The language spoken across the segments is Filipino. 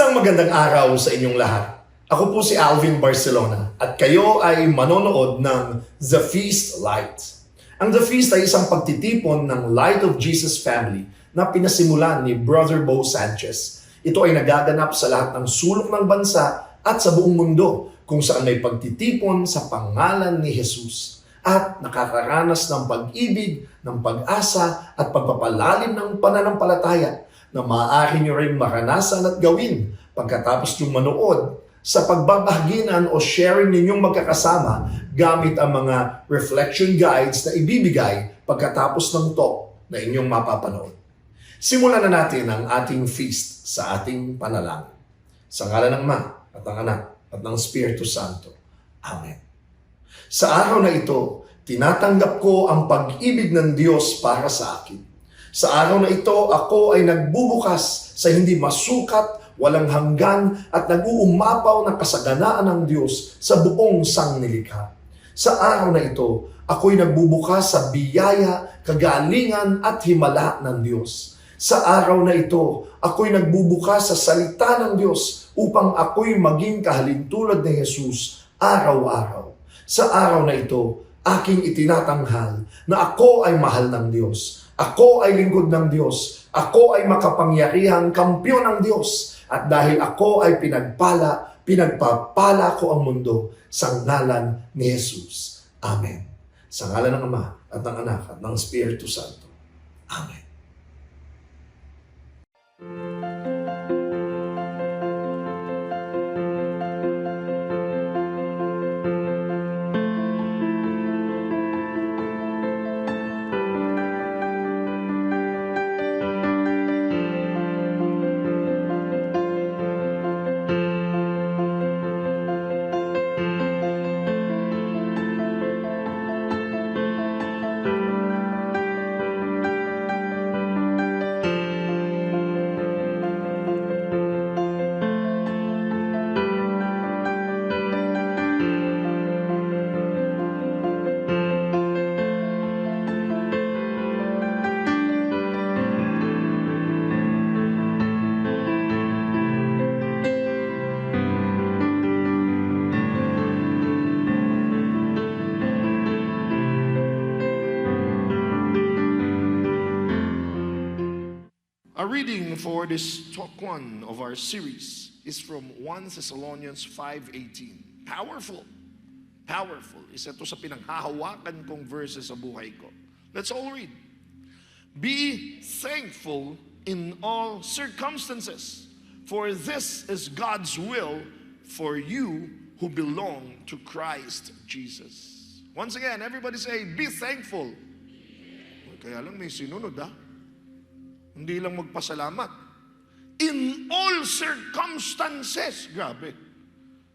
Isang magandang araw sa inyong lahat. Ako po si Alvin Barcelona at kayo ay manonood ng The Feast Light. Ang The Feast ay isang pagtitipon ng Light of Jesus Family na pinasimulan ni Brother Bo Sanchez. Ito ay nagaganap sa lahat ng sulok ng bansa at sa buong mundo kung saan may pagtitipon sa pangalan ni Jesus at nakakaranas ng pag-ibig, ng pag-asa at pagpapalalim ng pananampalataya na maaari nyo rin maranasan at gawin pagkatapos yung manood sa pagbabahaginan o sharing ninyong magkakasama gamit ang mga reflection guides na ibibigay pagkatapos ng talk na inyong mapapanood. Simulan na natin ang ating feast sa ating panalangin. Sa ngalan ng Ama at ng Anak at ng Espiritu Santo. Amen. Sa araw na ito, tinatanggap ko ang pag-ibig ng Diyos para sa akin. Sa araw na ito, ako ay nagbubukas sa hindi masukat, walang hanggan at nag-uumapaw na kasaganaan ng Diyos sa buong sangnilikha. Sa araw na ito, ako'y nagbubukas sa biyaya, kagalingan at himala ng Diyos. Sa araw na ito, ako'y nagbubukas sa salita ng Diyos upang ako'y maging kahalintulad ni Jesus araw-araw. Sa araw na ito, aking itinatanghal na ako ay mahal ng Diyos. Ako ay lingkod ng Diyos. Ako ay makapangyarihang kampiyon ng Diyos. At dahil ako ay pinagpapala ko ang mundo sa ngalan ni Jesus. Amen. Sa ngalan ng Ama at ng Anak at ng Espiritu Santo. Amen. Our reading for this talk one of our series is from 1 Thessalonians 5:18. Powerful. Powerful. Isa to sa pinanghahawakan kong verses sa buhay ko. Let's all read. Be thankful in all circumstances, for this is God's will for you who belong to Christ Jesus. Once again, everybody say, be thankful. Kaya lang may sinunod Hindi lang magpasalamat. In all circumstances. Grabe.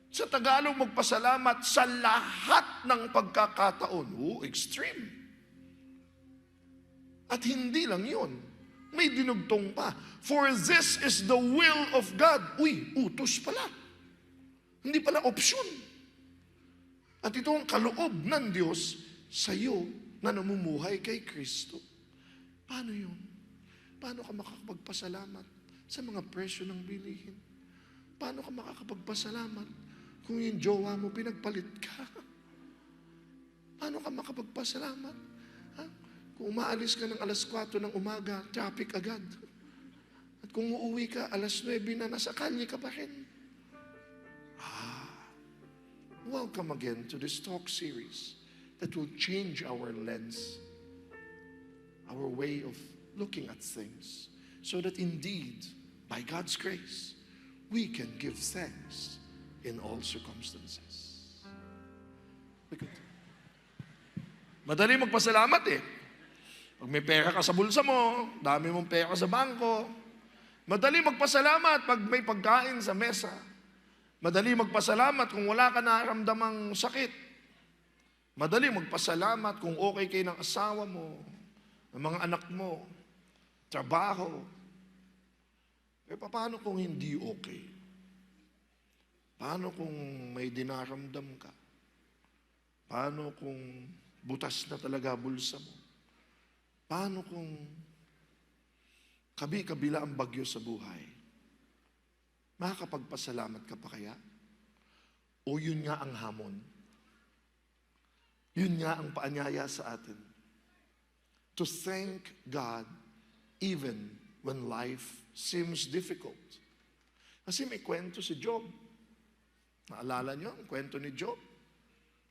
Sa Tagalog, magpasalamat sa lahat ng pagkakataon. Extreme. At hindi lang yun. May dinugtong pa. For this is the will of God. Utos pala. Hindi pala opsyon. At ito ang kaloob ng Diyos sa iyo na namumuhay kay Kristo. Paano yun? Paano ka makakapagpasalamat sa mga presyo ng bilihin? Paano ka makakapagpasalamat kung yung jowa mo pinagpalit ka? Paano ka makapagpasalamat? Kung umaalis ka ng alas 4 ng umaga, traffic agad. At kung uuwi ka, alas 9 na, nasa kalye ka pa rin. Welcome again to this talk series that will change our lens, our way of looking at things, so that indeed, by God's grace, we can give thanks in all circumstances. Madali magpasalamat Pag may pera ka sa bulsa mo, dami mong pera sa bangko. Madali magpasalamat pag may pagkain sa mesa. Madali magpasalamat kung wala ka nararamdamang sakit. Madali magpasalamat kung okay kayo ng asawa mo, ng mga anak mo, trabaho. Paano kung hindi okay? Paano kung may dinaramdam ka? Paano kung butas na talaga bulsa mo? Paano kung kabi-kabila ang bagyo sa buhay? Makakapagpasalamat ka pa kaya? O yun nga ang hamon? Yun nga ang paanyaya sa atin. To thank God even when life seems difficult. Kasi may kwento si Job. Naalala niyo ang kwento ni Job?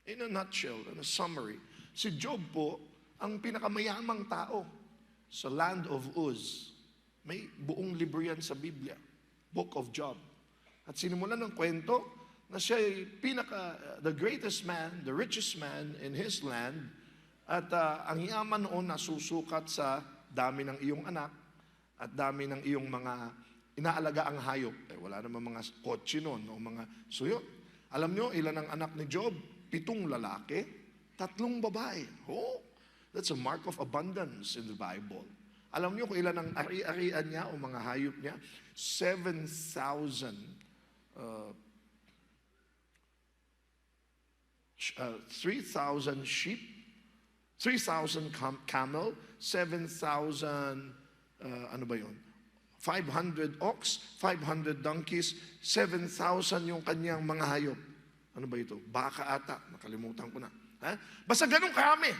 In a nutshell, in a summary, si Job po ang pinakamayamang tao sa land of Uz. May buong libro yan sa Biblia, Book of Job. At sinimulan ng kwento na siya ay the greatest man, the richest man in his land. At ang yaman noon nasusukat sa dami ng iyong anak at dami ng iyong mga inaalaga ang hayop. Wala naman mga kotse noon o mga suyo. Alam nyo, ilan ang anak ni Job? 7 lalaki, 3 babae. Oh, that's a mark of abundance in the Bible. Alam nyo kung ilan ang ari-arian niya o mga hayop niya? 3,000 sheep, 3,000 camel, 7,000, ano ba yun? 500 ox, 500 donkeys, 7,000 yung kanyang mga hayop. Ano ba ito? Baka ata. Nakalimutan ko na. Ha? Basta ganun karami.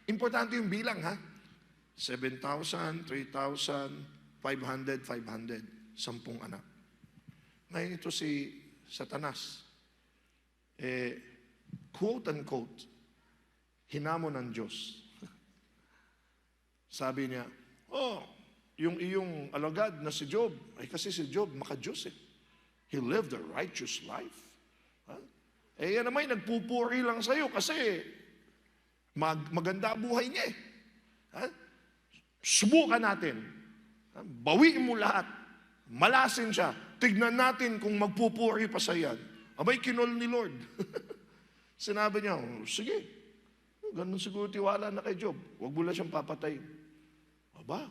Importante yung bilang, ha? 7,000, 3,000, 500, 500. 10 anak. Ngayon ito si Satanas. Quote unquote, hinamon ng Diyos. Sabi niya, yung iyong alagad na si Job, ay kasi si Job maka-Diyos eh. He lived a righteous life. Ha? Yan naman, nagpupuri lang sa'yo kasi maganda buhay niya eh. Ha? Subukan natin. Ha? Bawiin mo lahat. Malasin siya. Tignan natin kung magpupuri pa sa yan. Abay, kinol ni Lord. Sinabi niya, sige. Ganun siguro tiwala na kay Job. Huwag mo lang siyang papatayin. Aba,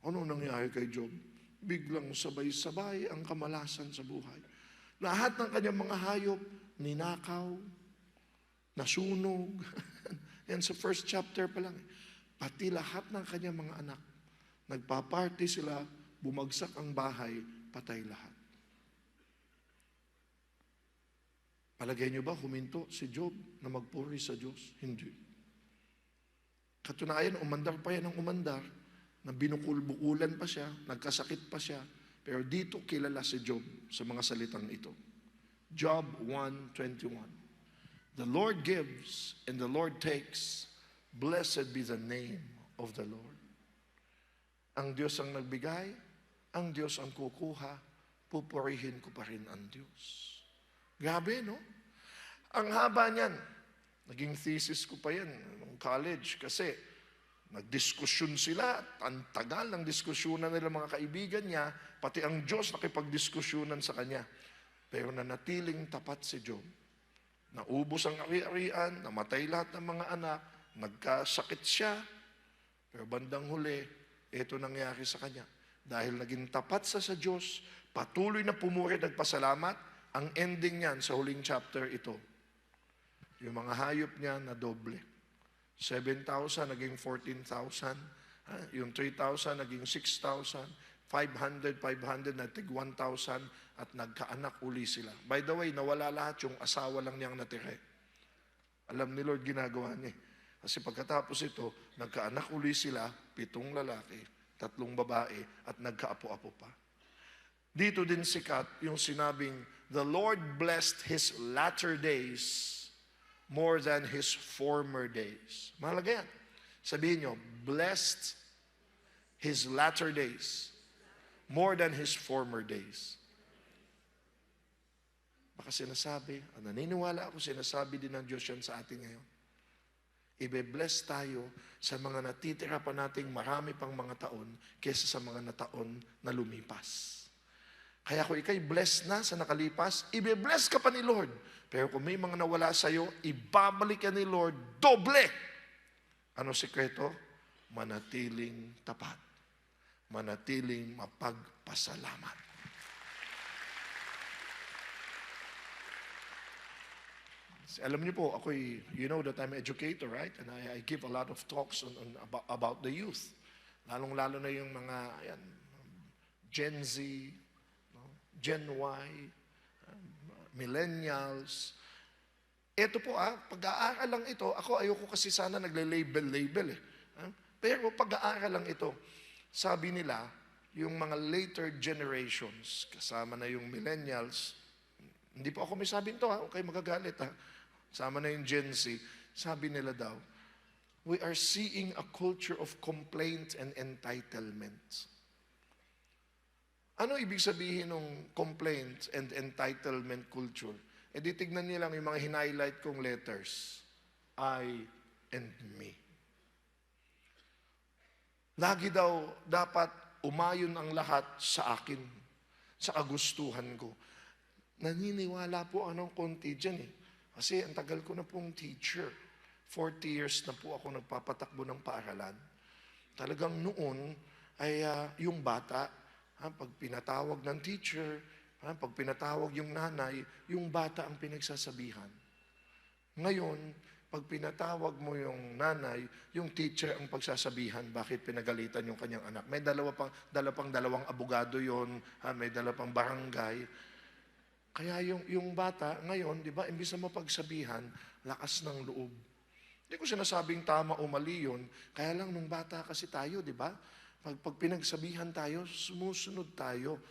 ano nangyari kay Job? Biglang sabay-sabay ang kamalasan sa buhay. Lahat ng kanyang mga hayop, ninakaw, nasunog. Yan sa first chapter pa lang. Pati lahat ng kanyang mga anak. Nagpa-party sila, bumagsak ang bahay, patay lahat. Palagay niyo ba huminto si Job na magpuri sa Diyos? Hindi. Katunayan, umandar pa yan ng umandar, na binukul-bukulan pa siya, nagkasakit pa siya, pero dito kilala si Job sa mga salitang ito. Job 1:21. The Lord gives and the Lord takes. Blessed be the name of the Lord. Ang Diyos ang nagbigay, ang Diyos ang kukuha, pupurihin ko pa rin ang Diyos. Grabe, no? Ang haba niyan. Naging thesis ko pa yan nung college kasi nagdiskusyon sila. Ang tagal ng diskusyonan nila mga kaibigan niya, pati ang Diyos nakipagdiskusyonan sa kanya. Pero nanatiling tapat si Job. Naubos ang ari-arian, namatay lahat ng mga anak, nagkasakit siya. Pero bandang huli, ito nangyari sa kanya. Dahil naging tapat sa Diyos, patuloy na pumuri at nagpasalamat. Ang ending niyan sa huling chapter ito, yung mga hayop niya na doble. 7,000 naging 14,000. Yung 3,000 naging 6,000. 500 na tig 1,000 at nagkaanak uli sila. By the way, nawala lahat, yung asawa lang niyang natira. Alam ni Lord ginagawa niya. Kasi pagkatapos ito, nagkaanak uli sila, 7 lalaki, 3 babae, at nagkaapo-apo pa. Dito din sikat yung sinabing, the Lord blessed His latter days more than His former days. Mahalaga yan. Sabihin nyo, blessed His latter days more than His former days. Baka sinasabi, naniniwala ako, sinasabi din ng Diyos yan sa atin ngayon. Ibe-bless tayo sa mga natitira pa nating marami pang mga taon kaysa sa mga taon na lumipas. Kaya kung ikay blessed na sa nakalipas, ibe-bless ka pa ni Lord. Pero kung may mga nawala sa'yo, ibabalik ka ni Lord doble. Ano sikreto? Manatiling tapat. Manatiling mapagpasalamat. Alam niyo po, you know that I'm an educator, right? And I give a lot of talks about the youth. Lalong-lalo na yung mga Gen Z, Gen Y, millennials. Ito po pag-aaral lang ito, ako ayoko kasi sana nagle-label eh. Pero pag-aaral lang ito, sabi nila, yung mga later generations, kasama na yung millennials, hindi po ako may sabihin to huwag kayo magagalit kasama na yung Gen Z, sabi nila daw, we are seeing a culture of complaint and entitlement. Ano ibig sabihin ng complaint and entitlement culture? E di tignan niyo lang yung mga hinighlight kong letters. I and me. Lagi daw dapat umayon ang lahat sa akin, sa kagustuhan ko. Naniniwala po anong konti dyan eh. Kasi ang tagal ko na pong teacher. 40 years na po ako nagpapatakbo ng paaralan. Talagang noon ay yung bata, pag pinatawag ng teacher, pag pinatawag yung nanay, yung bata ang pinagsasabihan. Ngayon, pag pinatawag mo yung nanay, yung teacher ang pagsasabihan, bakit pinagalitan yung kanyang anak. May dalawang abogado yon, may dalawang barangay. Kaya yung bata ngayon, di ba, imbis na mapagsabihan, lakas ng loob. Hindi ko sinasabing tama o mali yun, kaya lang nung bata kasi tayo, di ba? Pag pinagsabihan tayo, sumusunod tayo.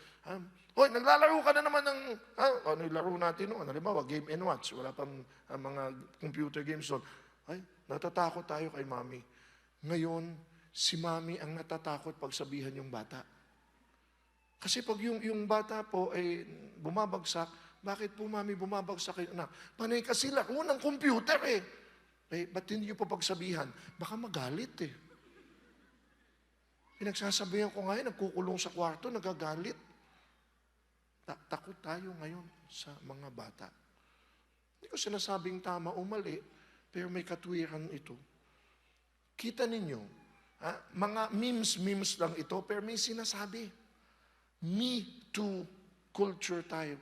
Hoy, naglalaro ka na naman ng, ano yung laro natin noon? Halimbawa, Game & Watch. Wala pang mga computer games doon. Ay, natatakot tayo kay mami. Ngayon, si mami ang natatakot pag sabihan yung bata. Kasi pag yung bata po ay bumabagsak, bakit po mami bumabagsak kayo? Panay kasi laro ng computer eh. Ba't hindi nyo pa pagsabihan? Baka magalit eh. Pinagsasabihan ko ngayon, nagkukulong sa kwarto, nagagalit. Takot tayo ngayon sa mga bata. Hindi ko sinasabing tama o mali, pero may katwiran ito. Kita ninyo, mga memes lang ito, pero may sinasabi. Me too culture tayo.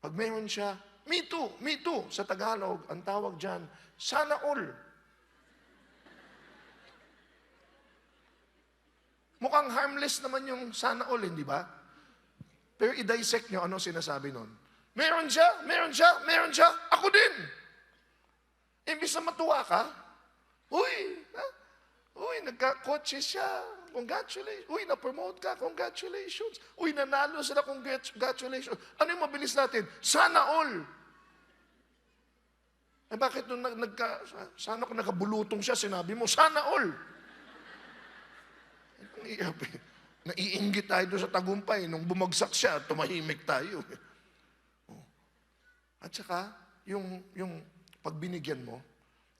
Pag meron siya, me too, sa Tagalog, ang tawag dyan, sana all. Mukhang harmless naman yung sana all, hindi ba? Pero i-dissect nyo, ano sinasabi nun? Meron siya, ako din. Imbis na matuwa ka, uy, nagka-kotse siya, congratulations. Uy, na-promote ka, congratulations. Uy, nanalo sila, congratulations. Ano yung mabilis natin? Sana all. Bakit nung sana kung nakabulutong siya, sinabi mo, sana all. Naiinggit tayo doon sa tagumpay. Nung bumagsak siya, tumahimik tayo. At saka, yung pag binigyan mo,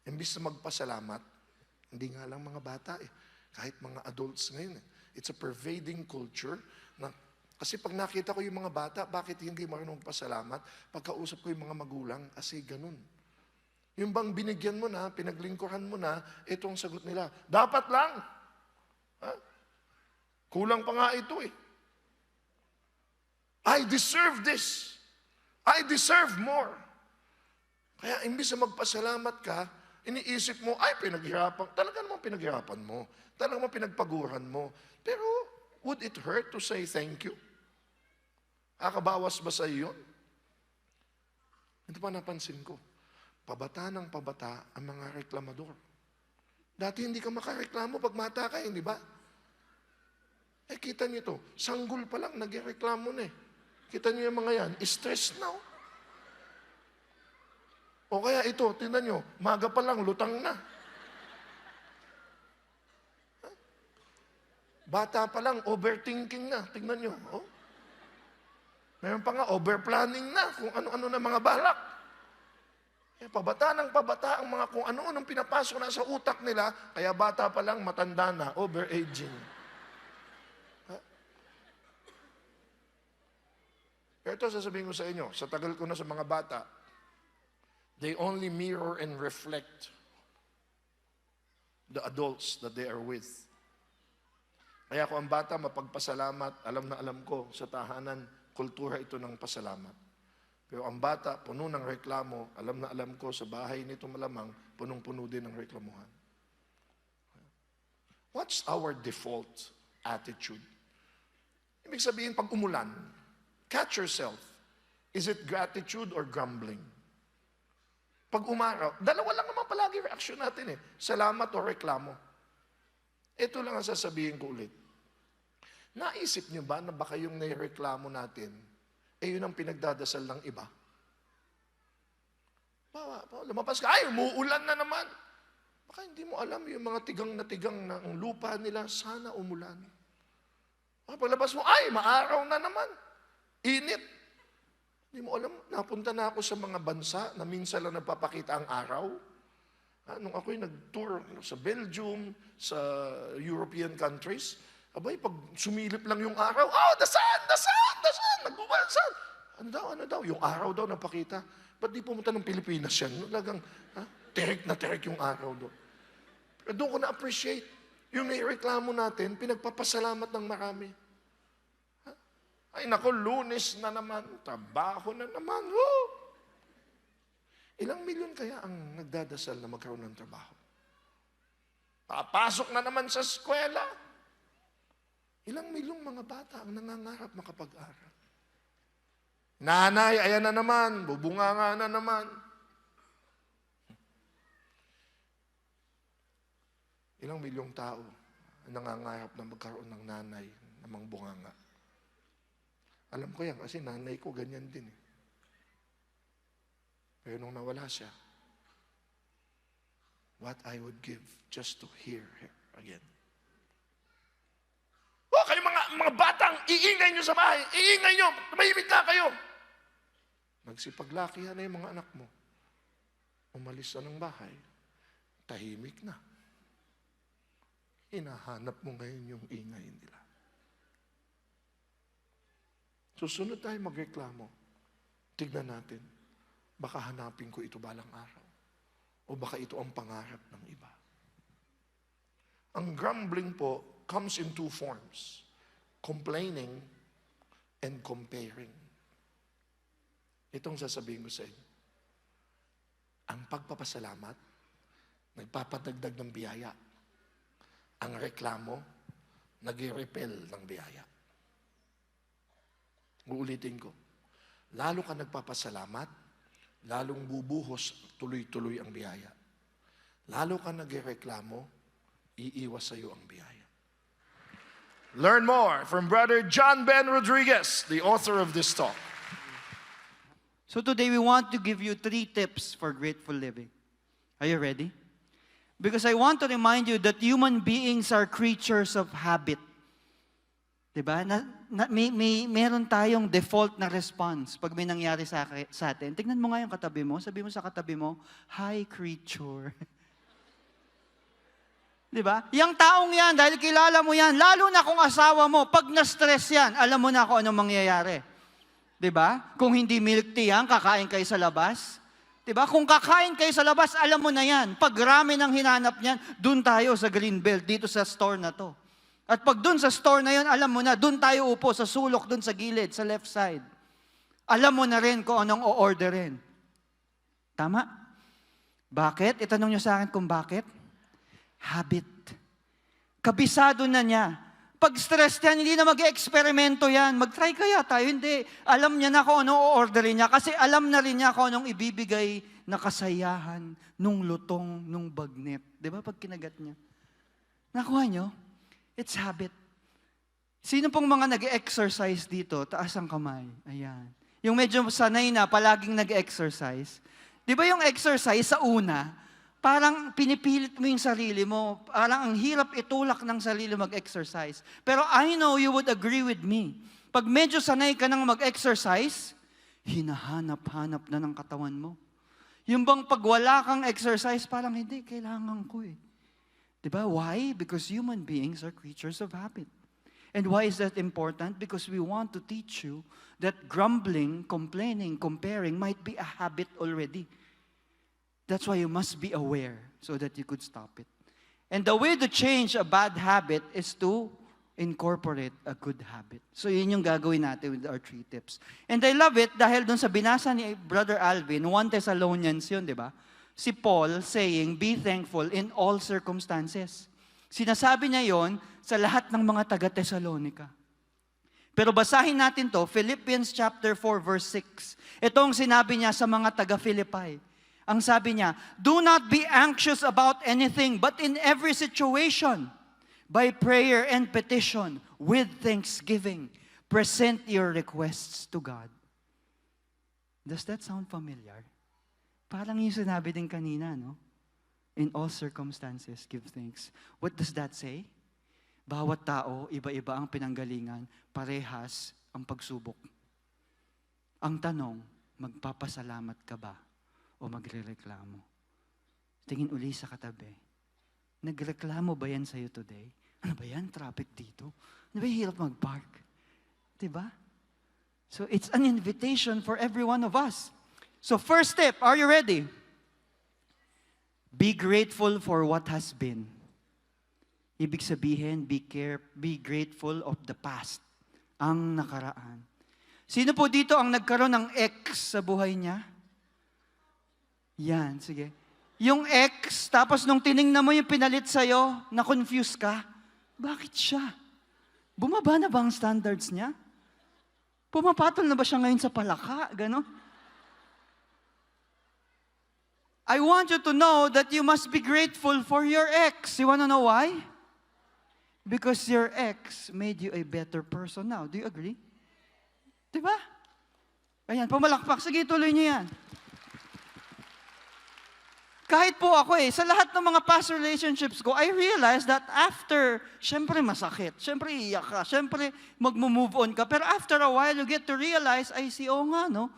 imbis na magpasalamat, hindi nga lang mga bata kahit mga adults ngayon It's a pervading culture na, kasi pag nakita ko yung mga bata, bakit hindi marunong magpasalamat? Pagkausap ko yung mga magulang, kasi ganun. Yung bang binigyan mo na, pinaglingkuran mo na, ito ang sagot nila. Dapat lang. Kulang pa nga ito I deserve this. I deserve more. Kaya imbis na magpasalamat ka, iniisip mo, ay pinaghirapan. Talaga naman pinaghirapan mo. Talaga naman pinagpaguran mo. Pero would it hurt to say thank you? Akabawas ba sa iyo yun? Ito pa napansin ko. Pabata ng pabata ang mga reklamador. Dati hindi ka makareklamo pag mata ka, hindi ba? Kita niyo to, sanggol pa lang, nagreklamo na Kita niyo yung mga yan, stress na O kaya ito, tingnan niyo, maga pa lang, lutang na. Bata pa lang, overthinking na. Tingnan niyo, Meron pa nga, overplanning na, kung ano-ano na mga balak. Pabata ng pabata ang mga kung ano-anong pinapasok na sa utak nila, kaya bata pa lang, matanda na, overaging. Pero ito sasabihin ko sa inyo, sa tagal ko na sa mga bata, they only mirror and reflect the adults that they are with. Kaya kung ang bata mapagpasalamat, alam na alam ko, sa tahanan, kultura ito ng pasalamat. Pero ang bata, puno ng reklamo, alam na alam ko, sa bahay nito malamang, punong-puno din ng reklamuhan. What's our default attitude? Ibig sabihin, pag umulan, catch yourself. Is it gratitude or grumbling? Pag umaraw, dalawa lang naman palagi reaction natin eh. Salamat o reklamo. Ito lang ang sasabihin ko ulit. Naisip niyo ba na baka yung naireklamo natin, yun ang pinagdadasal ng iba? Lumabas ka, ay, umuulan na naman. Baka hindi mo alam yung mga tigang na tigang ng lupa nila, sana umulan. Paglabas mo, ay, maaraw na naman. Init. Hindi mo alam, napunta na ako sa mga bansa na minsan lang nagpapakita ang araw. Nung ako'y nag-tour sa Belgium, sa European countries, abay, pag sumilip lang yung araw, the sun, nagbubansan. Ano daw, yung araw daw napakita. Ba't di pumunta ng Pilipinas yan? Talagang, tirik na tirik yung araw doon. Pero doon ko na-appreciate. Yung naireklamo natin, pinagpapasalamat ng marami. Ay nako, Lunes na naman, trabaho na naman. Ilang milyon kaya ang nagdadasal na magkaroon ng trabaho? Papasok na naman sa eskwela. Ilang milyong mga bata ang nangangarap makapag-aral. Nanay, ayan na naman, bubunganga na naman. Ilang milyong tao ang nangangarap na magkaroon ng nanay na mangbunganga. Alam ko yan kasi nanay ko ganyan din eh. Pero nung nawala siya, what I would give just to hear her again. Kayo mga batang, iingay nyo sa bahay, iingay nyo, tumahimik na kayo. Nagsipaglakihan na yung mga anak mo. Umalis na ng bahay, tahimik na. Hinahanap mo ngayon yung ingay nila. Susunod tayo magreklamo. Tignan natin, baka hanapin ko ito balang araw. O baka ito ang pangarap ng iba. Ang grumbling po comes in two forms. Complaining and comparing. Itong sasabihin ko sa inyo. Ang pagpapasalamat, nagpapadagdag ng biyaya. Ang reklamo, nag-repel ng biyaya. Uulitin ko. Lalo ka nagpapasalamat, lalong bubuhos tuloy-tuloy ang biyaya. Lalo ka nagreklamo, iiwas sa iyo ang biyaya. Learn more from Brother John Ben Rodriguez, the author of this talk. So today we want to give you 3 tips for grateful living. Are you ready? Because I want to remind you that human beings are creatures of habit. Diba? Meron tayong default na response pag may nangyari sa atin. Tignan mo nga yung katabi mo. Sabi mo sa katabi mo, hi creature. Diba? Yung taong yan, dahil kilala mo yan, lalo na kung asawa mo, pag na-stress yan, alam mo na kung anong mangyayari. Diba? Kung hindi milk tea yan, kakain kayo sa labas. Diba? Kung kakain kayo sa labas, alam mo na yan. Pag rami ng hinanap niyan, dun tayo sa Greenbelt, dito sa store na to. At pag dun sa store na yun, alam mo na, dun tayo upo sa sulok, dun sa gilid, sa left side. Alam mo na rin kung anong o-orderin. Tama? Bakit? Itanong nyo sa akin kung bakit? Habit. Kabisado na niya. Pag stress yan, hindi na mag-eksperimento yan. Mag-try kaya tayo. Hindi. Alam niya na kung anong o-orderin niya kasi alam na rin niya kung anong ibibigay na kasayahan nung lutong, nung bagnet. Di ba pag kinagat niya? Nakuha nyo? It's habit. Sino pong mga nag-exercise dito? Taas ang kamay. Ayan. Yung medyo sanay na, palaging nag-exercise. Di ba yung exercise sa una, parang pinipilit mo yung sarili mo. Parang ang hirap itulak ng sarili mag-exercise. Pero I know you would agree with me. Pag medyo sanay ka nang mag-exercise, hinahanap-hanap na ng katawan mo. Yung bang pag wala kang exercise, parang hindi, kailangan ko eh. Diba? Why? Because human beings are creatures of habit. And why is that important? Because we want to teach you that grumbling, complaining, comparing might be a habit already. That's why you must be aware so that you could stop it. And the way to change a bad habit is to incorporate a good habit. So yun yung gagawin natin with our 3 tips. And I love it dahil dun sa binasa ni Brother Alvin, 1 Thessalonians yun, di ba? Si Paul saying, be thankful in all circumstances. Sinasabi niya yon sa lahat ng mga taga-Thessalonica. Pero basahin natin to, Philippians chapter 4 verse 6. Ito ang sinabi niya sa mga taga-Philippi. Ang sabi niya, do not be anxious about anything, but in every situation, by prayer and petition, with thanksgiving, present your requests to God. Does that sound familiar? Parang yung sinabi din kanina, no? In all circumstances, give thanks. What does that say? Bawat tao, iba-iba ang pinanggalingan, parehas ang pagsubok. Ang tanong, magpapasalamat ka ba o magrereklamo? Tingin uli sa katabi. Nagreklamo ba yan sa'yo today? Ano ba yan? Traffic dito? Ano ba yung hirap mag-park? Diba? So it's an invitation for every one of us. So first step, are you ready? Be grateful for what has been. Ibig sabihin, be grateful of the past, ang nakaraan. Sino po dito ang nagkaroon ng ex sa buhay niya? Yan, sige. Yung ex, tapos nung tiningnan mo yung pinalit sa'yo, na-confuse ka, bakit siya? Bumaba na ba ang standards niya? Pumapatol na ba siya ngayon sa palaka? Ganon? I want you to know that you must be grateful for your ex. You want to know why? Because your ex made you a better person now. Do you agree? Diba? Ayan, pumalakpak. Sige, tuloy niyo yan. Kahit po ako sa lahat ng mga past relationships ko, I realized that after, syempre masakit, syempre iyak ka, syempre mag-move on ka, pero after a while, you get to realize, I see, nga, no?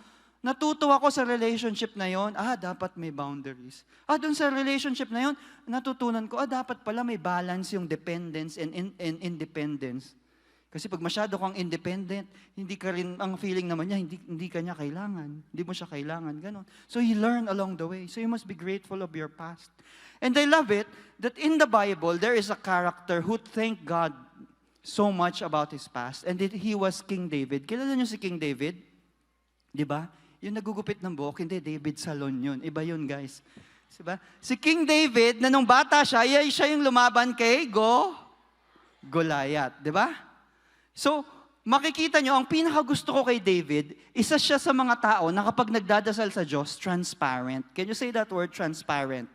Natuto ako sa relationship na yon, dapat may boundaries. Dun sa relationship na yon, natutunan ko, dapat pala may balance yung dependence and independence. Kasi pag masyado kang independent, hindi ka rin, ang feeling naman niya, hindi ka niya kailangan. Hindi mo siya kailangan, ganon. So you learn along the way. So you must be grateful of your past. And I love it that in the Bible, there is a character who thanked God so much about his past. And he was King David. Kilala niyo si King David? Di ba? Yung nagugupit ng buhok, hindi, David Salon yun. Iba yun, guys. Diba? Si King David, na nung bata siya, siya yung lumaban kay Goliath. Di ba? So, makikita nyo, ang pinakagusto ko kay David, isa siya sa mga tao na kapag nagdadasal sa Diyos, transparent. Can you say that word, transparent?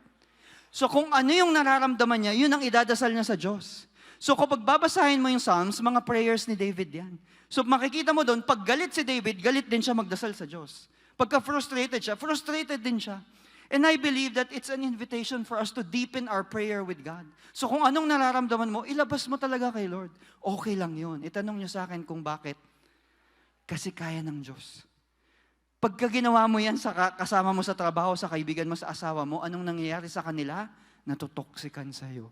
So, kung ano yung nararamdaman niya, yun ang idadasal niya sa Diyos. So, kapag babasahin mo yung Psalms, mga prayers ni David yan. So, makikita mo doon, pag galit si David, galit din siya magdasal sa Diyos. Pagka frustrated siya, frustrated din siya. And I believe that it's an invitation for us to deepen our prayer with God. So kung anong nararamdaman mo, ilabas mo talaga kay Lord. Okay lang yun. Itanong niyo sa akin kung bakit. Kasi kaya ng Diyos. Pagka ginawa mo yan kasama mo sa trabaho, sa kaibigan mo, sa asawa mo, anong nangyayari sa kanila? Natutoksikan sa'yo.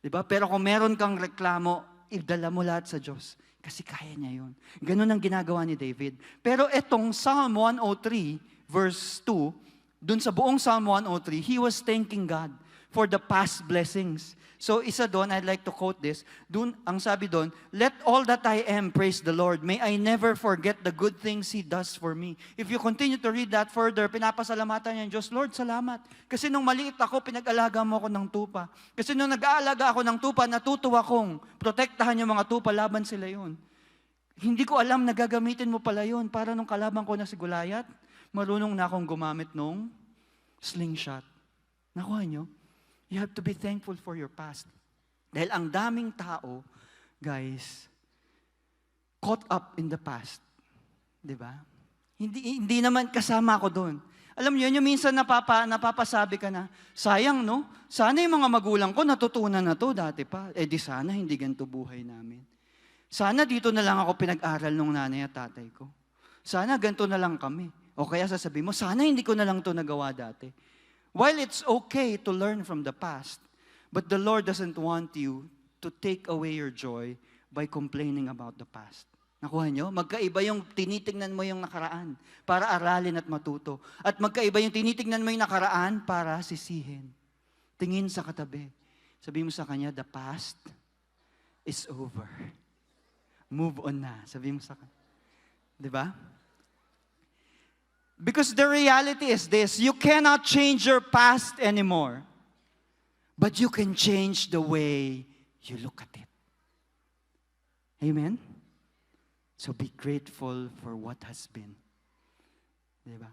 Diba? Pero kung meron kang reklamo, idala mo lahat sa Diyos. Kasi kaya niya yun. Ganun ang ginagawa ni David. Pero etong Psalm 103, verse 2, dun sa buong Psalm 103, he was thanking God for the past blessings. So isa doon, I'd like to quote this. Dun, ang sabi doon, let all that I am praise the Lord. May I never forget the good things He does for me. If you continue to read that further, pinapasalamatan niya yung Diyos, Lord, salamat. Kasi nung maliit ako, pinag-alaga mo ako ng tupa. Kasi nung nag-aalaga ako ng tupa, natutuwa kong protektahan yung mga tupa, laban sila yun. Hindi ko alam na gagamitin mo pala yun para nung kalaban ko na si Goliath, marunong na akong gumamit nung slingshot. Nakuha nyo? You have to be thankful for your past. Dahil ang daming tao, guys, caught up in the past. Diba? Hindi naman kasama ako doon. Alam niyo, yung minsan napapasabi ka na, sayang no? Sana yung mga magulang ko natutunan na to dati pa. Di sana hindi ganito buhay namin. Sana dito na lang ako pinag-aral nung nanay at tatay ko. Sana ganito na lang kami. O kaya sasabihin mo, sana hindi ko na lang to nagawa dati. While it's okay to learn from the past, but the Lord doesn't want you to take away your joy by complaining about the past. Nakuha nyo? Magkaiba yung tinitingnan mo yung nakaraan para aralin at matuto. At magkaiba yung tinitingnan mo yung nakaraan para sisihin. Tingin sa katabi. Sabihin mo sa kanya, the past is over. Move on na. Sabihin mo sa kanya. Diba? Because the reality is this, you cannot change your past anymore. But you can change the way you look at it. Amen? So be grateful for what has been. Diba?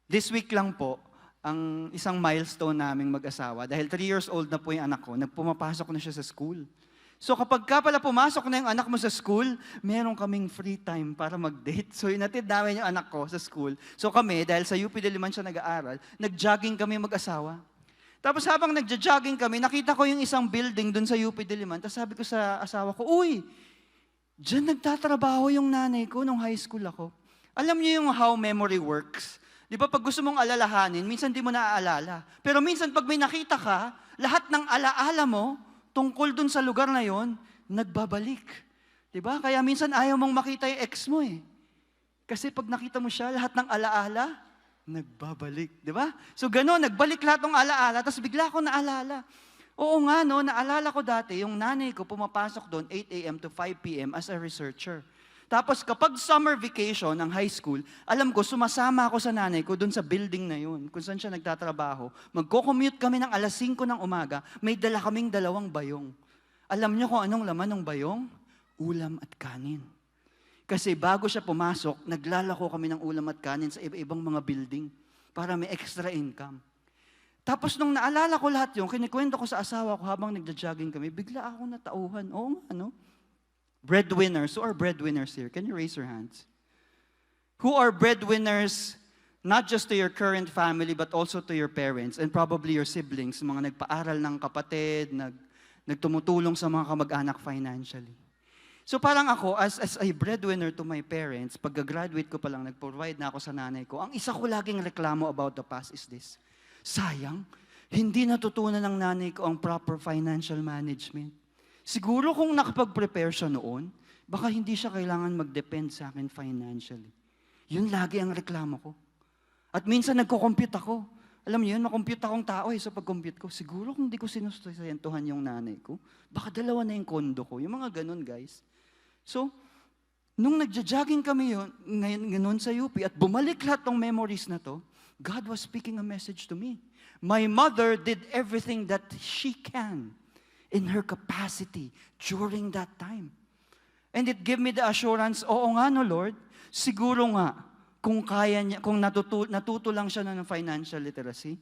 This week lang po, ang isang milestone naming mag-asawa, dahil 3 years old na po yung anak ko, nagpumapasok na siya sa school. So kapag ka pala pumasok na yung anak mo sa school, meron kaming free time para mag-date. So inatid namin yung anak ko sa school. So kami, dahil sa UP Diliman siya nag-aaral, nag-jogging kami mag-asawa. Tapos habang nagja-jogging kami, nakita ko yung isang building dun sa UP Diliman. Tapos sabi ko sa asawa ko, uy, dyan nagtatrabaho yung nanay ko nung high school ako. Alam niyo yung how memory works? Di ba pag gusto mong alalahanin, minsan di mo naaalala. Pero minsan pag may nakita ka, lahat ng alaala mo tungkol dun sa lugar na yon, nagbabalik. Di ba? Kaya minsan ayaw mong makita yung ex mo eh. Kasi pag nakita mo siya, lahat ng alaala, nagbabalik. Di ba? So gano'n, nagbalik lahat ng alaala, tapos bigla ko naalala. Oo nga, no, naalala ko dati, yung nanay ko pumapasok doon 8 a.m. to 5 p.m. as a researcher. Tapos kapag summer vacation ng high school, alam ko, sumasama ako sa nanay ko doon sa building na yun, kung saan siya nagtatrabaho. Magko-commute kami ng alas 5 ng umaga, may dala kaming 2 bayong. Alam niyo kung anong laman ng bayong? Ulam at kanin. Kasi bago siya pumasok, naglalako kami ng ulam at kanin sa iba-ibang mga building para may extra income. Tapos nung naalala ko lahat yun, kinikwento ko sa asawa ko habang nagja-jogging kami, bigla ako natauhan. Oo nga, ano? Breadwinners. Who are breadwinners here? Can you raise your hands? Who are breadwinners not just to your current family but also to your parents and probably your siblings, mga nagpaaral ng kapatid, nagtumutulong sa mga kamag-anak financially. So parang ako, as a breadwinner to my parents, pagka-graduate ko pa lang, nag-provide na ako sa nanay ko, ang isa ko laging reklamo about the past is this: sayang, hindi natutunan ng nanay ko ang proper financial management. Siguro kung nakapag-prepare siya noon, baka hindi siya kailangan mag-depend sa akin financially. Yun lagi ang reklamo ko. At minsan nagko-compute ako. Alam niyo yun, makompute akong tao sa pag-compute ko. Siguro kung hindi ko sinustentuhan yung nanay ko, baka 2 na yung kondo ko. Yung mga ganun, guys. So, nung nagja-jogging kami yun, ngayon sa UP, at bumalik lahat ng memories na to, God was speaking a message to me. My mother did everything that she can in her capacity during that time. And it gave me the assurance, oo nga no Lord, siguro nga, kung kaya niya, kung natuto lang siya ng financial literacy,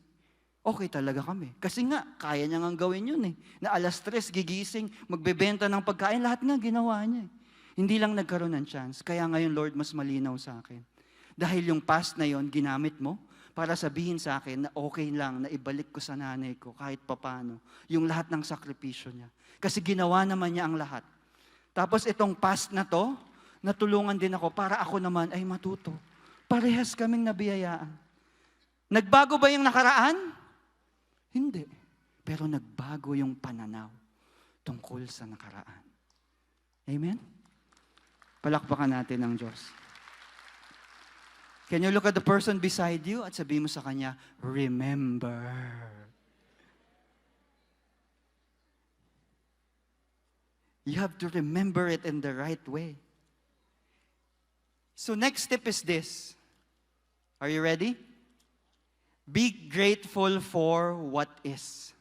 okay talaga kami. Kasi nga, kaya niya nga gawin yun eh. Na alas 3, gigising, magbebenta ng pagkain, lahat nga ginawa niya eh. Hindi lang nagkaroon ng chance. Kaya ngayon, Lord, mas malinaw sa akin. Dahil yung past na yon ginamit mo para sabihin sa akin na okay lang na ibalik ko sa nanay ko kahit papano yung lahat ng sakripisyo niya. Kasi ginawa naman niya ang lahat. Tapos itong past na to, natulungan din ako para ako naman ay matuto. Parehas kaming nabiyayaan. Nagbago ba yung nakaraan? Hindi. Pero nagbago yung pananaw tungkol sa nakaraan. Amen? Palakpakan natin ang Diyos. Can you look at the person beside you at sabihin mo sa kanya, remember. You have to remember it in the right way. So next step is this. Are you ready? Be grateful for what is.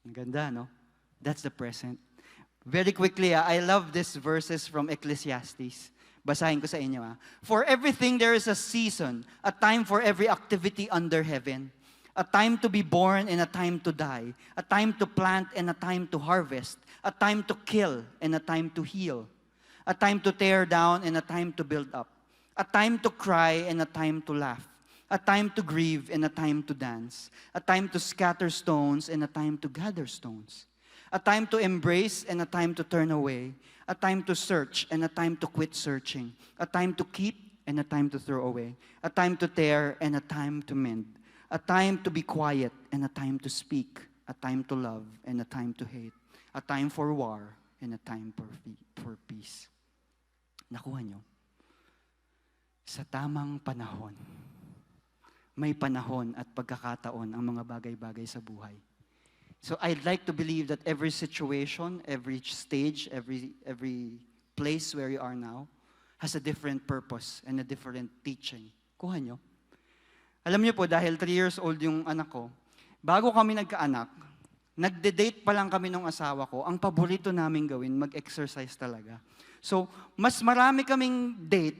Ang ganda, no? That's the present. Very quickly, I love these verses from Ecclesiastes. Basahin ko sa inyo. For everything there is a season, a time for every activity under heaven, a time to be born and a time to die, a time to plant and a time to harvest, a time to kill and a time to heal, a time to tear down and a time to build up, a time to cry and a time to laugh, a time to grieve and a time to dance, a time to scatter stones and a time to gather stones, a time to embrace and a time to turn away, a time to search and a time to quit searching, a time to keep and a time to throw away, a time to tear and a time to mend, a time to be quiet and a time to speak, a time to love and a time to hate, a time for war and a time for peace. Nakuha nyo? Sa tamang panahon, may panahon at pagkakataon ang mga bagay-bagay sa buhay. So I'd like to believe that every situation, every stage, every place where you are now has a different purpose and a different teaching. Kuha nyo? Alam niyo po, dahil 3 years old yung anak ko, bago kami nagkaanak, Nagde-date pa lang kami ng asawa ko, ang paborito namin gawin, mag-exercise talaga. So, mas marami kaming date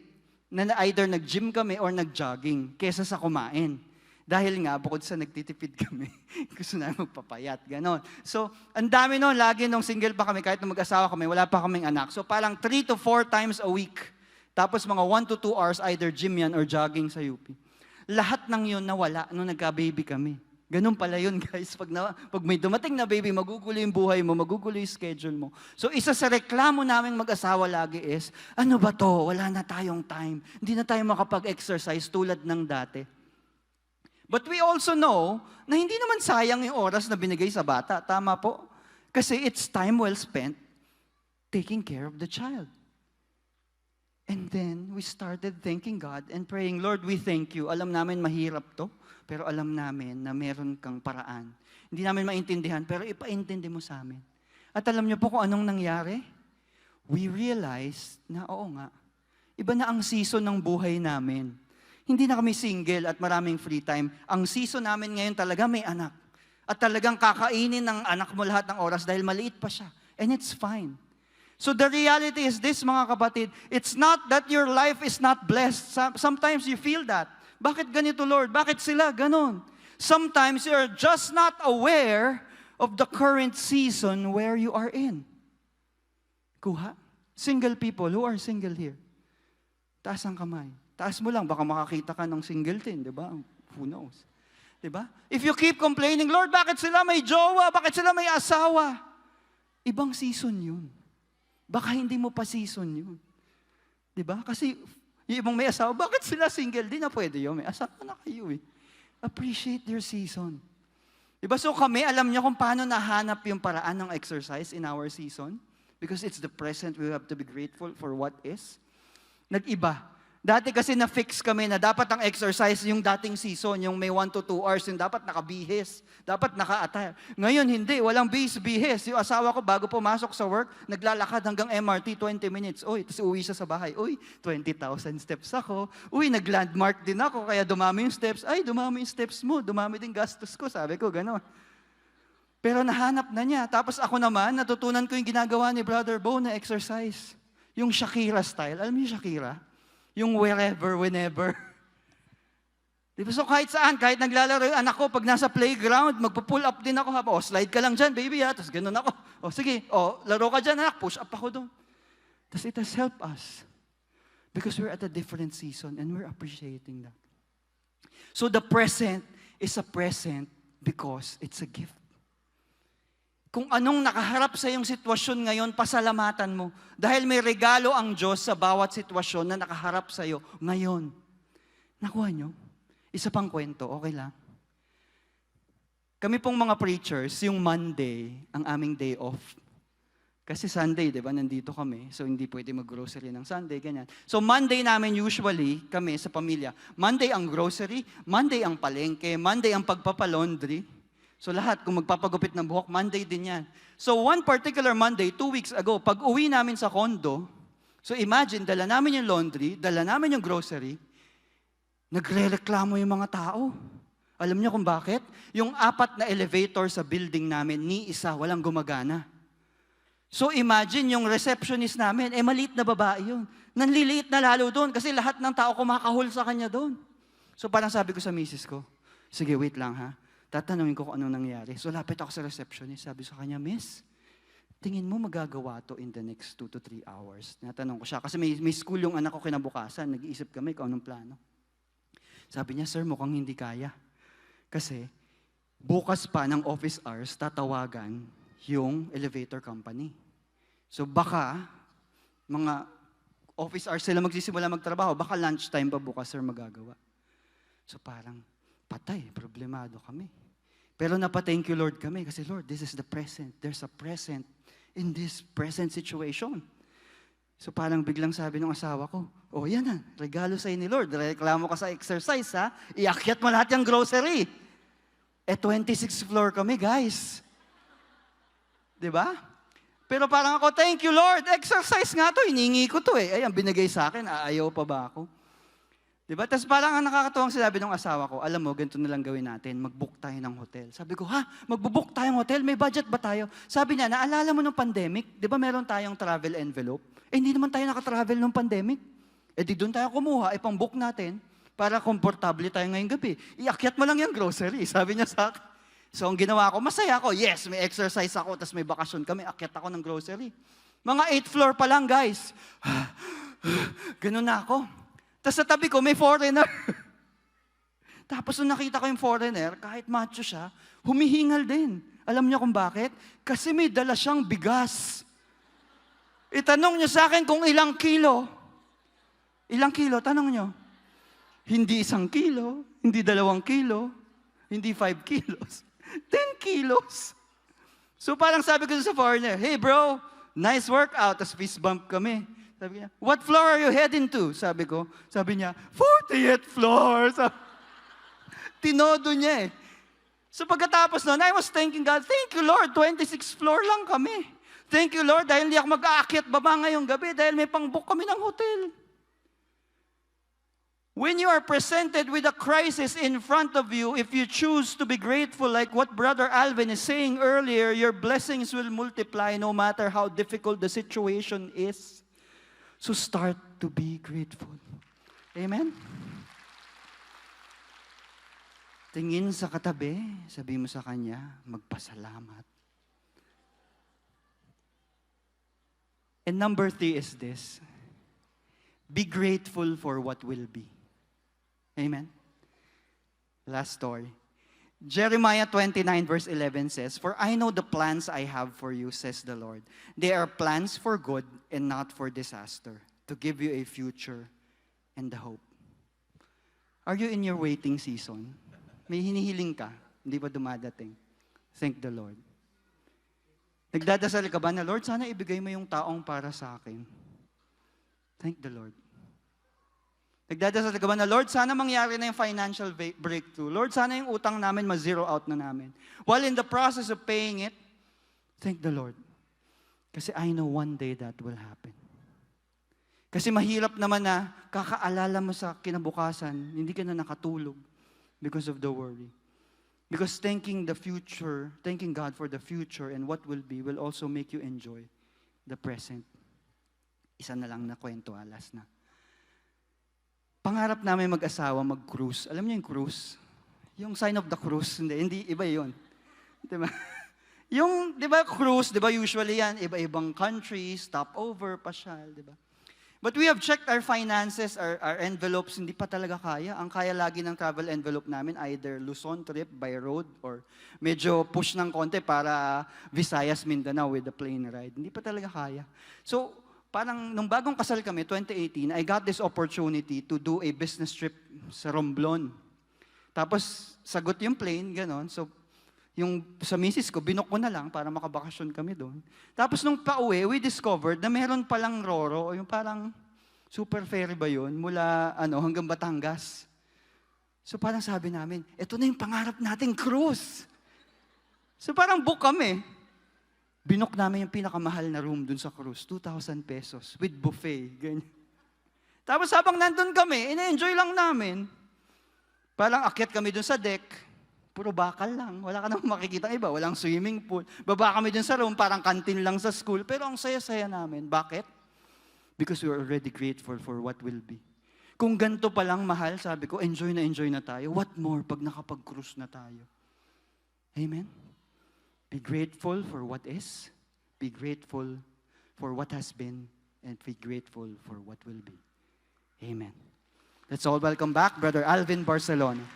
na either nag-gym kami or nag-jogging kesa sa kumain. Dahil nga, bukod sa nagtitipid kami, gusto namin magpapayat, ganon. So, ang dami noon, lagi nung single pa kami, kahit nung mag-asawa kami, wala pa kaming anak. So, parang 3 to 4 times a week. Tapos mga 1 to 2 hours, either gym yan or jogging sa UP. Lahat ng yun nawala nung nagka-baby kami. Ganun pala yun, guys. Pag may dumating na baby, magugulo yung buhay mo, magugulo yung schedule mo. So, isa sa reklamo naming mag-asawa lagi is, ano ba to? Wala na tayong time. Hindi na tayo makapag-exercise tulad ng dati. But we also know na hindi naman sayang yung oras na binigay sa bata. Tama po? Kasi it's time well spent taking care of the child. And then, we started thanking God and praying, Lord, we thank you. Alam namin mahirap to, pero alam namin na meron kang paraan. Hindi namin maintindihan, pero ipaintindi mo sa amin. At alam niyo po kung anong nangyari? We realized na oo nga, iba na ang season ng buhay namin. Hindi na kami single at maraming free time. Ang season namin ngayon talaga may anak. At talagang kakainin ng anak mo lahat ng oras dahil maliit pa siya. And it's fine. So the reality is this, mga kapatid, it's not that your life is not blessed. Sometimes you feel that. Bakit ganito, Lord? Bakit sila ganon? Sometimes you're just not aware of the current season where you are in. Kuha? Single people, who are single here? Taas ang kamay. Taas mo lang, baka makakita ka ng singleton, di ba? Who knows? Di ba? If you keep complaining, Lord, bakit sila may jowa? Bakit sila may asawa? Ibang season yun. Baka hindi mo pa season yun. Di ba? Kasi yung ibang may asawa, bakit sila single? Di na pwede yun. May asawa na kayo eh. Appreciate your season. Di ba? So kami, alam niyo kung paano nahanap yung paraan ng exercise in our season? Because it's the present, we have to be grateful for what is. Nag-iba. Dati kasi na-fix kami na dapat ang exercise yung dating season, yung may 1 to 2 hours, yung dapat nakabihis, dapat naka-attire. Ngayon hindi, walang bihis. Yung asawa ko bago pumasok sa work, naglalakad hanggang MRT 20 minutes. Uy, tapos uwi siya sa bahay. Uy, 20,000 steps ako. Uy, nag-landmark din ako, kaya dumami yung steps. Ay, dumami yung steps mo, dumami din gastos ko. Sabi ko, gano'n. Pero nahanap na niya. Tapos ako naman, natutunan ko yung ginagawa ni Brother Bo na exercise. Yung Shakira style. Alam mo yung Shakira? Yung wherever, whenever. Diba? So kahit saan, kahit naglalaro yung anak ko, pag nasa playground, magpo-pull up din ako. O, slide ka lang dyan, baby ha. Tapos ganun ako. O sige, laro ka dyan anak, push up ako doon. Tapos it has helped us. Because we're at a different season and we're appreciating that. So the present is a present because it's a gift. Kung anong nakaharap sa iyong sitwasyon ngayon, pasalamatan mo. Dahil may regalo ang Diyos sa bawat sitwasyon na nakaharap sa iyo ngayon. Nakuha nyo? Isa pang kwento, okay lang. Kami pong mga preachers, yung Monday, ang aming day off. Kasi Sunday, di ba, nandito kami. So hindi pwede mag-grocery ng Sunday, ganyan. So Monday namin usually, kami sa pamilya, Monday ang grocery, Monday ang palengke, Monday ang pagpapalaundry. So lahat, kung magpapagupit ng buhok, Monday din yan. So one particular Monday, 2 weeks ago, pag uwi namin sa condo, so imagine, dala namin yung laundry, dala namin yung grocery, nagre-reklamo yung mga tao. Alam niyo kung bakit? Yung 4 na elevator sa building namin, ni isa, walang gumagana. So imagine, yung receptionist namin, maliit na babae yun. Nanliliit na lalo doon, kasi lahat ng tao kumakahol sa kanya doon. So parang sabi ko sa misis ko, sige, wait lang ha. Tatanungin ko kung anong nangyari. So lapit ako sa receptionist. Sabi sa kanya, Miss, tingin mo magagawa to in the next 2 to 3 hours? Natanong ko siya. Kasi may school yung anak ko kinabukasan. Nag-iisip kami kung anong plano. Sabi niya, sir, mukhang hindi kaya. Kasi bukas pa ng office hours, tatawagan yung elevator company. So baka, mga office hours sila magsisimula magtrabaho. Baka lunchtime pa bukas, sir, magagawa. So parang, patay, problemado kami. Pero napa-thank you, Lord, kami. Kasi, Lord, this is the present. There's a present in this present situation. So parang biglang sabi ng asawa ko, yan na, regalo sa'yo ni Lord. Reklamo ka sa exercise, ha? Iakyat mo lahat yung grocery. 26th floor kami, guys. Diba? Pero parang ako, thank you, Lord. Exercise nga to, hiningi ko to eh. Ayan, binigay sa akin, ayaw pa ba ako? Diba? Tapos parang ang nakakatuwang sinabi ng asawa ko, alam mo, ganito na lang gawin natin, mag-book tayo ng hotel. Sabi ko, ha? Mag-book tayo ng hotel? May budget ba tayo? Sabi niya, naalala mo nung pandemic, di ba meron tayong travel envelope? Hindi naman tayo nakatravel nung pandemic. Di doon tayo kumuha, pang-book natin para komportable tayo ngayong gabi. Iakyat mo lang yung grocery, sabi niya sa akin. So ang ginawa ko, masaya ako. Yes, may exercise ako, tapos may bakasyon kami, akyat ako ng grocery. Mga 8th floor pa lang, guys. Ganun na ako. Tapos sa tabi ko, may foreigner. Tapos nung nakita ko yung foreigner, kahit macho siya, humihingal din. Alam niyo kung bakit? Kasi may dala siyang bigas. Itanong niyo sa akin kung ilang kilo. Ilang kilo? Tanong niyo. Hindi 1 kilo, hindi 2 kilo, hindi 5 kilos. 10 kilos. So parang sabi ko sa foreigner, hey bro, nice workout. Tapos fist bump kami. Sabi niya, what floor are you heading to? Sabi ko. Sabi niya, 40th floor. Tinodo niya eh. So pagkatapos nun, I was thanking God, thank you Lord, 26th floor lang kami. Thank you Lord, dahil hindi ako mag-aakyat baba ngayong gabi, dahil may pang-book kami ng hotel. When you are presented with a crisis in front of you, if you choose to be grateful, like what Brother Alvin is saying earlier, your blessings will multiply no matter how difficult the situation is. So start to be grateful. Amen? Tingin sa katabi, sabi mo sa kanya, magpasalamat. And number 3 is this. Be grateful for what will be. Amen? Last story. Jeremiah 29 verse 11 says, for I know the plans I have for you, says the Lord. They are plans for good and not for disaster, to give you a future and a hope. Are you in your waiting season? May hinihiling ka, hindi pa dumadating. Thank the Lord. Nagdadasal ka ba na, Lord, sana ibigay mo yung taong para sa akin. Thank the Lord. Nagdadasal ka ba na, Lord, sana mangyari na yung financial breakthrough. Lord, sana yung utang namin ma-zero out na namin. While in the process of paying it, thank the Lord. Kasi I know one day that will happen. Kasi mahirap naman na kakaalala mo sa kinabukasan, hindi ka na nakatulog because of the worry. Because thanking God for the future and what will be will also make you enjoy the present. Isa na lang na kwento, last na. Pangarap namin mag-asawa, mag-cruise. Alam niyo yung cruise? Yung sign of the cruise. Hindi iba yun. Diba? Yung, di ba, cruise, di ba, usually yan, iba-ibang countries, stopover, pasyal, di ba? But we have checked our finances, our envelopes, hindi pa talaga kaya. Ang kaya lagi ng travel envelope namin, either Luzon trip by road, or medyo push ng konti para Visayas, Mindanao with the plane ride. Hindi pa talaga kaya. So, parang nung bagong kasal kami, 2018, I got this opportunity to do a business trip sa Romblon. Tapos, sagot yung plane, gano'n. So, yung sa misis ko, binook ko na lang para makabakasyon kami doon. Tapos nung pauwi, we discovered na meron palang Roro, o yung parang super ferry ba yun, mula hanggang Batangas. So parang sabi namin, eto na yung pangarap nating cruise. So parang book kami. Binook namin yung pinakamahal na room dun sa cruise, 2,000 pesos, with buffet, ganyan. Tapos habang nandun kami, ina-enjoy lang namin. Parang akyat kami dun sa deck, puro bakal lang, wala ka namang makikita iba, walang swimming pool. Baba kami dun sa room, parang kantin lang sa school, pero ang saya-saya namin. Bakit? Because we are already grateful for what will be. Kung ganito palang mahal, sabi ko, enjoy na tayo. What more pag nakapag-cruise na tayo? Amen? Be grateful for what is, be grateful for what has been, and be grateful for what will be. Amen. Let's all welcome back Brother Alvin Barcelona.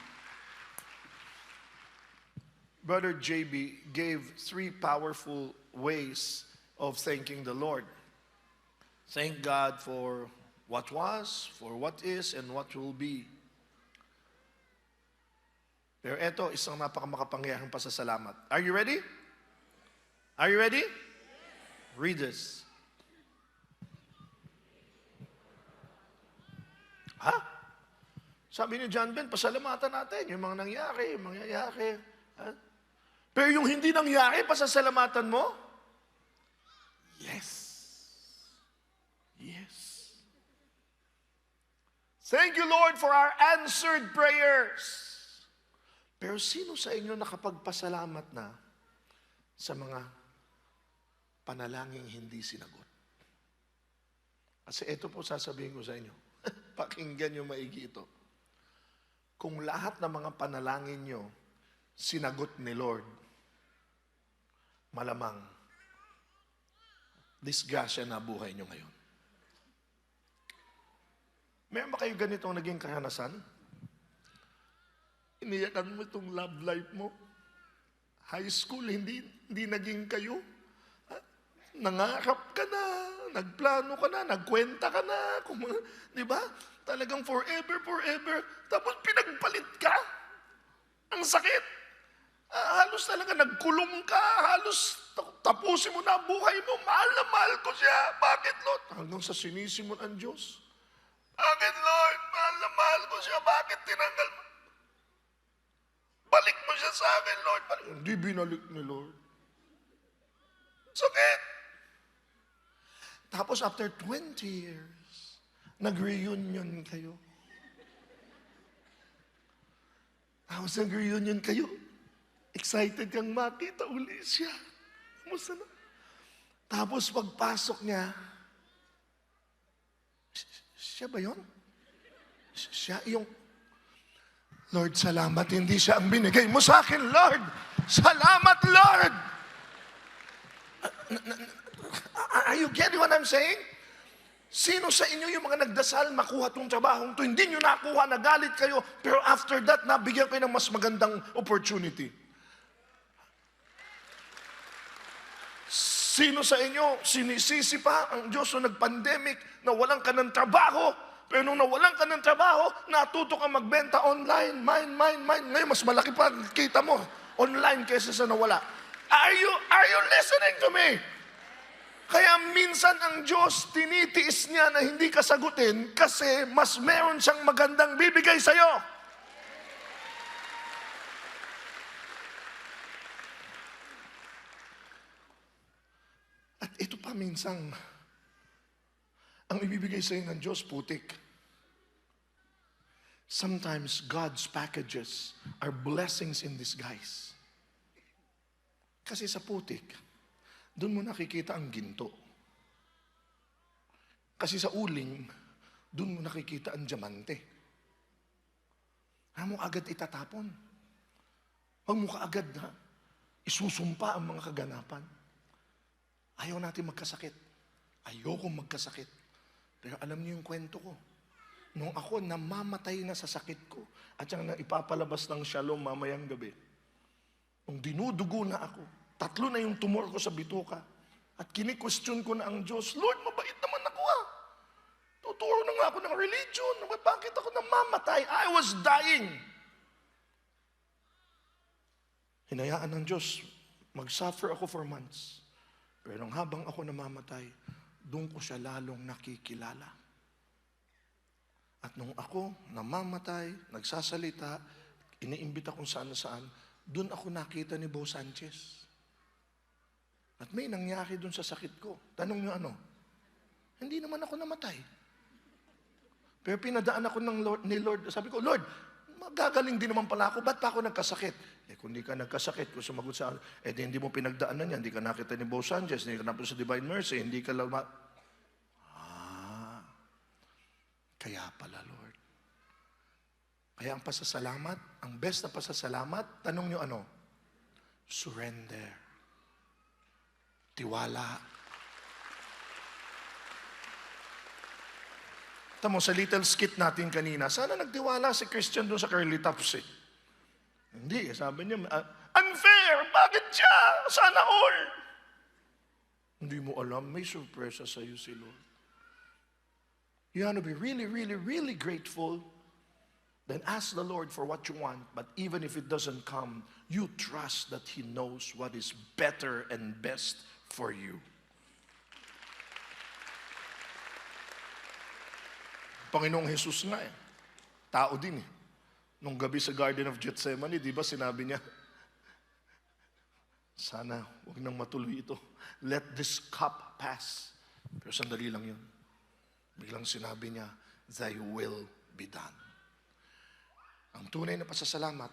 Brother JB gave 3 powerful ways of thanking the Lord. Thank God for what was, for what is, and what will be. Pero ito, isang napakamakapangyarihang pasasalamat. Are you ready? Are you ready? Read this. Ha? Sabi ni John Ben, pasalamatan natin yung mga nangyari, yung mangyayari. Ha? Pero yung hindi nangyari, pasasalamatan mo? Yes. Yes. Thank you, Lord, for our answered prayers. Pero sino sa inyo nakapagpasalamat na sa mga panalangin hindi sinagot? Kasi ito po sasabihin ko sa inyo. Pakinggan nyo maigi ito. Kung lahat ng mga panalangin nyo sinagot ni Lord, malamang disgrasya na buhay nyo ngayon. Meron ba kayo ganitong naging karanasan? Iniyakan mo itong love life mo. High school, hindi naging kayo. Nangarap ka na, nagplano ka na, nagkwenta ka na. Di ba? Talagang forever. Tapos pinagpalit ka. Ang sakit. Halos talaga nagkulong ka. Halos tapusin mo na ang buhay mo. Mahal na mahal ko siya. Bakit, Lord? Hanggang sa sinisimon ang Diyos. Bakit, Lord? Mahal na mahal ko siya. Bakit tinanggal mo? Balik mo siya sa akin, Lord. Hindi binalik ni Lord. Sakit. Tapos after 20 years, nag-reunion kayo. Excited kang makita uli siya. Kamusta na? Tapos pagpasok niya, siya ba yun? Siya yung, Lord, salamat, hindi siya ang binigay mo sa akin, Lord. Salamat, Lord. Are you getting what I'm saying? Sino sa inyo yung mga nagdasal, makuha tong trabahong to, hindi nyo nakuha, nagalit kayo, pero after that, nabigyan kayo ng mas magandang opportunity? Sino sa inyo, sinisisi pa ang Diyos na nag-pandemic, na walang ka ng trabaho, pero nung nawalan ka ng trabaho, natuto ka magbenta online, mine. Ngayon, mas malaki pa kita mo online kaysa sa nawala. Are you listening to me? Kaya minsan ang Diyos, tinitiis niya na hindi ka sagutin kasi mas meron siyang magandang bibigay sa'yo. At ito pa minsan, ang ibibigay sa'yo ng Diyos, putik. Sometimes God's packages are blessings in disguise. Kasi sa putik, doon mo nakikita ang ginto. Kasi sa uling, doon mo nakikita ang diamante. Huwag mo agad itatapon. Huwag mo kaagad isusumpa ang mga kaganapan. Ayaw natin magkasakit. Ayoko magkasakit. Pero alam niyo yung kwento ko. Nung ako namamatay na sa sakit ko, at siyang ipapalabas ng shalom mamayang gabi, nung dinudugo na ako, 3 na yung tumor ko sa bituka, at kini-question ko na ang Diyos, Lord, mabait naman ako Tuturo na nga ako ng religion. Bakit ako namamatay? I was dying. Hinayaan ng Diyos, mag-suffer ako for months. Pero nung habang ako namamatay, doon ko siya lalong nakikilala. At nung ako namamatay, nagsasalita, iniimbita kung saan-saan, doon ako nakita ni Bo Sanchez. At may nangyari doon sa sakit ko. Tanong niyo ano? Hindi naman ako namatay. Pero pinadaan ako ni Lord. Sabi ko, Lord, magagaling din naman pala ako. Ba't pa ako nagkasakit? Kung hindi ka nagkasakit, kung sumagot sa hindi mo pinagdaanan yan, hindi ka nakita ni Bo Sanchez, hindi ka napunta sa Divine Mercy, hindi ka lang kaya pala, Lord. Kaya ang pasasalamat, ang best na pasasalamat, tanong nyo ano? Surrender. Tiwala. Tamo sa little skit natin kanina, sana nagtiwala si Christian doon sa Curly Tops eh. Hindi, sabi niya, unfair! Bakit siya? Sana all! Hindi mo alam, may surpresa sa iyo si Lord. You want to be really, really, really grateful, then ask the Lord for what you want, but even if it doesn't come, you trust that He knows what is better and best for you. Panginoong Jesus nga tao din Nung gabi sa Garden of Gethsemane, di ba sinabi niya, sana huwag nang matuloy ito. Let this cup pass. Pero sandali lang yun. Biglang sinabi niya, thy will be done. Ang tunay na pasasalamat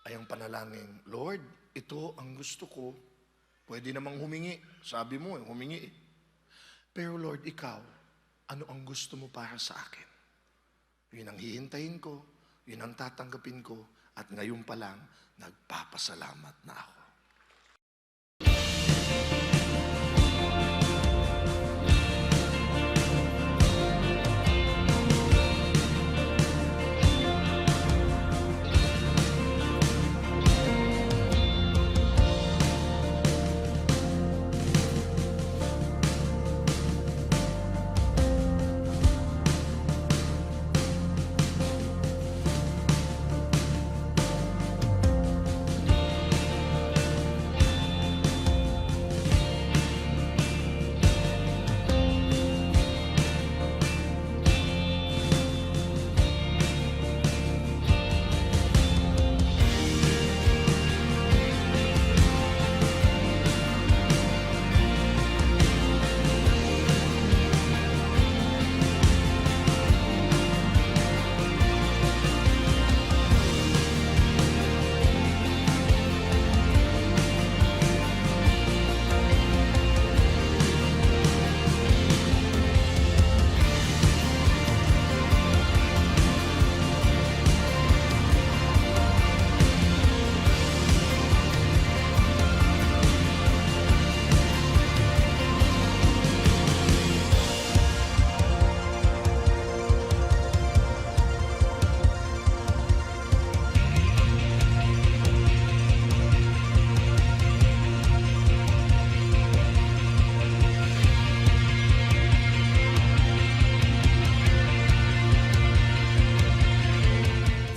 ay ang panalangin, Lord, ito ang gusto ko. Pwede namang humingi. Sabi mo, humingi. Pero Lord, ikaw, ano ang gusto mo para sa akin? Yun ang hihintayin ko, yun ang tatanggapin ko, at ngayon pa lang, nagpapasalamat na ako.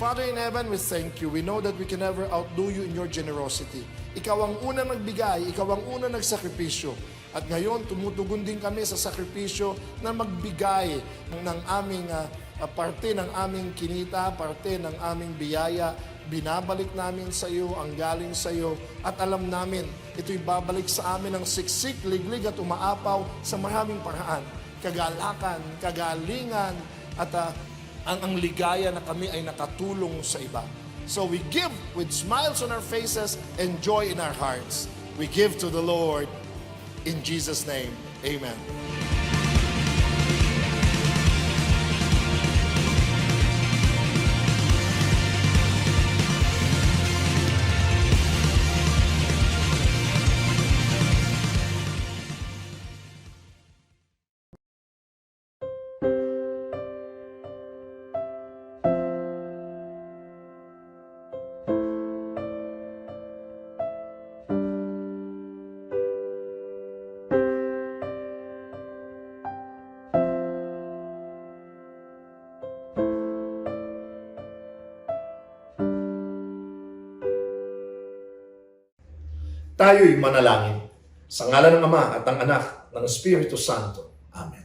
Father in heaven, we thank you. We know that we can never outdo you in your generosity. Ikaw ang unang nagbigay, ikaw ang unang nagsakripisyo. At ngayon, tumutugon din kami sa sakripisyo na magbigay ng aming parte ng aming kinita, parte ng aming biyaya. Binabalik namin sa iyo ang galing sa iyo at alam namin ito'y babalik sa amin ng siksik, liglig at umaapaw sa maraming paraan. Kagalakan, kagalingan at ang ligaya na kami ay nakatulong sa iba. So we give with smiles on our faces and joy in our hearts. We give to the Lord in Jesus' name. Amen. Tayo'y manalangin. Sa ngalan ng Ama at ng Anak ng Espiritu Santo. Amen.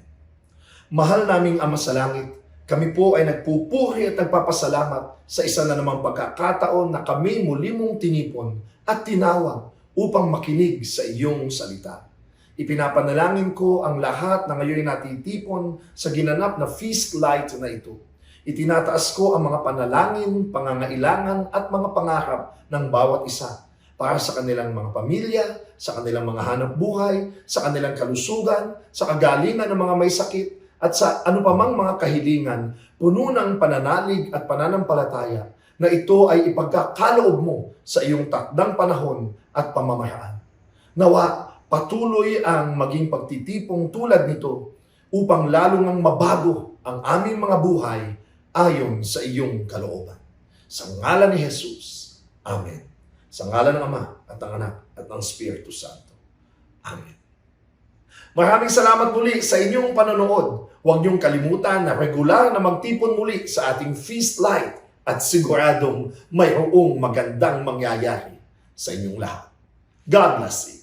Mahal naming Ama sa langit, kami po ay nagpupuri at nagpapasalamat sa isa na namang pagkakataon na kami muli mong tinipon at tinawag upang makinig sa iyong salita. Ipinapanalangin ko ang lahat na ngayon natitipon sa ginanap na feast light na ito. Itinataas ko ang mga panalangin, pangangailangan at mga pangarap ng bawat isa para sa kanilang mga pamilya, sa kanilang mga hanap buhay, sa kanilang kalusugan, sa kagalingan ng mga may sakit, at sa anupamang mga kahilingan, puno ng pananalig at pananampalataya na ito ay ipagkakaloob mo sa iyong takdang panahon at pamamaraan. Nawa, patuloy ang maging pagtitipong tulad nito upang lalong ang mabago ang aming mga buhay ayon sa iyong kalooban. Sa ngalan ni Jesus. Amen. Sa ngalan ng Ama at ng Anak at ng Espiritu Santo. Amen. Maraming salamat muli sa inyong panonood. Huwag niyong kalimutan na regular na magtipon muli sa ating feast light at siguradong mayroong magandang mangyayari sa inyong lahat. God bless you.